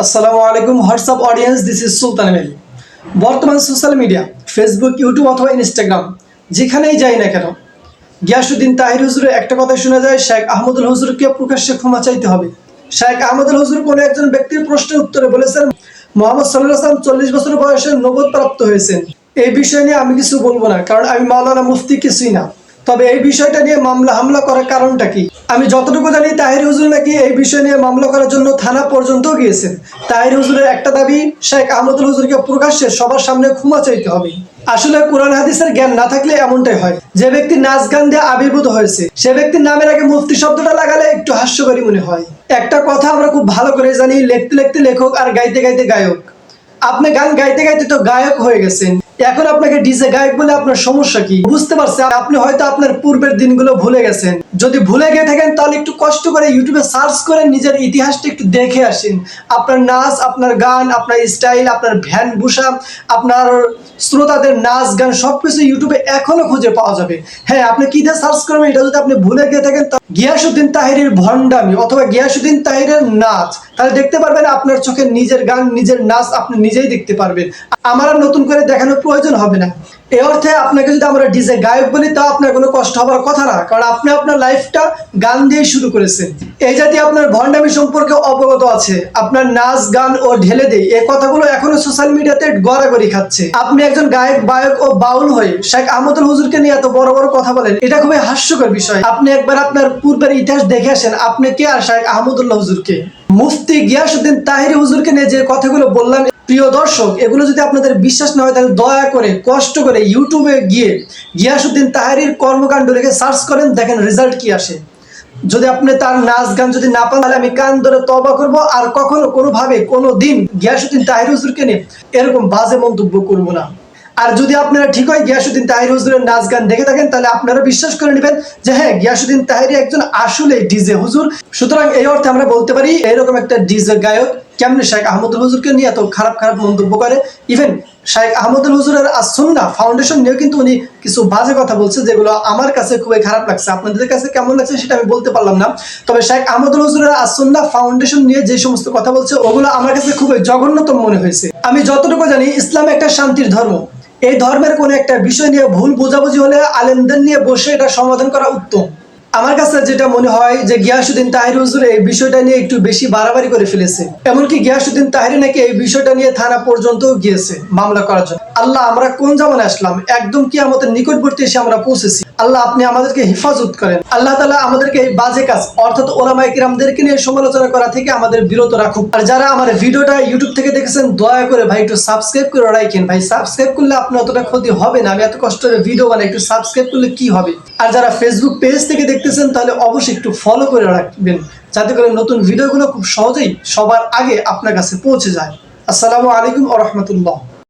আসসালামু আলাইকুম WhatsApp audience, this is সুলতান আলী। বর্তমান সোশ্যাল মিডিয়া ফেসবুক, ইউটিউব অথবা ইনস্টাগ্রাম যেখানেই যাই না কেন, গিয়াসউদ্দিন তাহির হুজুরের একটা কথা শোনা যায়, শেখ আহমদুল হুজুরকে প্রকাশ্যে ক্ষমা চাইতে হবে। শেখ আহমদুল হুজুর কোনো একজন ব্যক্তির প্রশ্নের উত্তরে বলেছেন, মোহাম্মদ সাল্লাল্লাহু আলাইহি ওয়াসাল্লাম 40 বছর বয়সে নবুয়ত প্রাপ্ত হয়েছেন। এই বিষয় নিয়ে আমি কিছু বলবো না, কারণ আমি মাওলানা মুফতি কিছুই না। তবে এই বিষয়টা নিয়ে মামলা হামলা করার কারণটা কি? আমি যতটুকু জানি, তাহির হুজুর নাকি এই বিষয় নিয়ে মামলা করার জন্য থানা পর্যন্ত গিয়েছেন। তাহির হুজুরের একটা দাবি, শেখ আহমদুল হুজুরকে প্রকাশ্যে সবার সামনে ক্ষমা চাইতে হবে। আসলে কোরআন হাদিসের জ্ঞান না থাকলে এমনটাই হয়। যে ব্যক্তি নাচ গান দিয়ে আবির্ভূত হয়েছে, সে ব্যক্তির নামের আগে মুফতি শব্দটা লাগালে একটু হাস্যকরী মনে হয়। একটা কথা আমরা খুব ভালো করে জানি, লিখতে লিখতে লেখক আর গাইতে গাইতে গায়ক। আপনি গান গাইতে গাইতে তো গায়ক হয়ে গেছেন, এখন আপনাকে ডিজে গায়ক বলে আপনার সমস্যা কি? বুঝতে পারছেন, আপনি হয়তো আপনার পূর্বের দিনগুলো ভুলে গেছেন। যদি ভুলে গিয়ে থাকেন তাহলে একটু কষ্ট করে ইউটিউবে সার্চ করে নিজের ইতিহাসটা একটু দেখে আসেন। আপনার নাচ, আপনার গান, আপনার স্টাইল, আপনার ভ্যানভূষা, আপনার শ্রোতাদের নাচ গান সবকিছু ইউটিউবে এখনো খুঁজে পাওয়া যাবে। হ্যাঁ, আপনি কি দিয়ে সার্চ করবেন এটা যদি আপনি ভুলে গিয়ে থাকেন, গিয়াসউদ্দিন তাহিরের ভণ্ডামি অথবা গিয়াসউদ্দিন তাহিরের নাচ, তাহলে দেখতে পারবেন আপনার চোখে নিজের গান, নিজের নাচ আপনি নিজেই দেখতে পারবেন। আমার আর নতুন করে দেখানোর প্রয়োজন হবে না। এই অর্থে আপনাকে যদি আমরা ডিজে গায়ক বলি, তাও আপনার কোনো কষ্ট হবার কথা না, কারণ আপনি আপনার লাইফটা গান দিয়ে শুরু করেছেন। এই জাতীয় আপনার ভণ্ডামি সম্পর্কে অবগত আছে, আপনার নাচ গান ও ঢেলে দেয় এই কথাগুলো এখনো সোশ্যাল মিডিয়াতে গড়াগড়ি খাচ্ছে। আপনি একজন গায়ক, বায়ক ও বাউল হয়ে শেখ আহমদুল হুজুরকে নিয়ে এত বড় বড় কথা বলেন, এটা খুবই হাস্যকর বিষয়। আপনি একবার আপনার পূর্বের ইতিহাস দেখে আসেন, আপনি কে আর শেখ আহমদুল্লাহ হুজুরকে? মুফতি গিয়াসউদ্দিন তাহির হুজুরকে নিয়ে যে কথাগুলো বললাম, প্রিয় দর্শক, এগুলো যদি আপনাদের বিশ্বাস না হয় তাহলে দয়া করে কষ্ট করে ইউটিউবে গিয়ে গিয়াসউদ্দিন তাহিরের কর্মকাণ্ড লিখে সার্চ করেন, দেখেন রেজাল্ট কি আসে। যদি আপনি তার নাচ গান যদি না পান, তাহলে আমি কান ধরে তওবা করব, আর কখনো কোনোভাবে কোনো দিন গিয়াসউদ্দিন তাহির হুজুরকে নিয়ে এরকম বাজে মন্তব্য করব না। আর যদি আপনারা ঠিক হয় গিয়াসউদ্দিন তাহির হুজুরের নাচ গান দেখে থাকেন, তাহলে আপনারা বিশ্বাস করে নেবেন যে হ্যাঁ, গিয়াসউদ্দিন তাহিরি একজন আসলে ডিজে হুজুর। সুতরাং এই অর্থে আমরা বলতে পারি, এরকম একটা ডিজে গায়ক কেমনে শেখ আহমদুল হুজুরকে নিয়ে এত খারাপ খারাপ মন্তব্য করে। ইভেন শেখ আহমদুল হুজুরের আসুন্নাহ ফাউন্ডেশন নিয়েও কিন্তু উনি কিছু বাজে কথা বলছে, যেগুলো আমার কাছে খুবই খারাপ লাগছে। আপনাদের কাছে কেমন লাগছে সেটা আমি বলতে পারলাম না। তবে শেখ আহমদুল হুজুরের আসুন্নাহ ফাউন্ডেশন নিয়ে যে সমস্ত কথা বলছে, ওগুলো আমার কাছে খুবই জঘন্যতম মনে হয়েছে। আমি যতটুকু জানি, ইসলাম একটা শান্তির ধর্ম। এই ধর্মের কোনো একটা বিষয় নিয়ে ভুল বোঝাবুঝি হলে আলেমদের নিয়ে বসে এটা সমাধান করা উত্তম। আমার কাছে যেটা মনে হয় যে গিয়াসউদ্দিন তাহির হুজুর এই বিষয়টা নিয়ে একটু বেশি বাড়াবাড়ি করে ফেলেছে। এমনকি গিয়াসউদ্দিন তাহির নাকি এই বিষয়টা নিয়ে থানা পর্যন্ত গিয়েছে মামলা করার জন্য। আল্লাহ, আমরা কোন জামানে আসলাম? একদম কিয়ামতের নিকটবর্তী এসে আমরা পৌঁছেছি। আল্লাহ, আপনি আমাদেরকে হেফাজত করেন। আল্লাহ তাআলা আমাদেরকে এই বাজে কাজ অর্থাৎ ওলামায়ে কিরামদেরকে নিয়ে সমালোচনা করা থেকে আমাদের বিরত রাখুক। আর যারা আমার ভিডিওটা ইউটিউব থেকে দেখেছেন, দয়া করে ভাই একটু সাবস্ক্রাইব করে রাখেন। ভাই সাবস্ক্রাইব করলে আপনার অতটা ক্ষতি হবে না। আমি এত কষ্ট করে ভিডিও বানাই, একটু সাবস্ক্রাইব করলে কি হবে? আর যারা ফেসবুক পেজ থেকে দেখতেছেন, তাহলে অবশ্যই একটু ফলো করে রাখবেন, যাতে করে নতুন ভিডিওগুলো খুব সহজেই সবার আগে আপনার কাছে পৌঁছে যায়। আসসালামু আলাইকুম ওয়া রাহমাতুল্লাহ।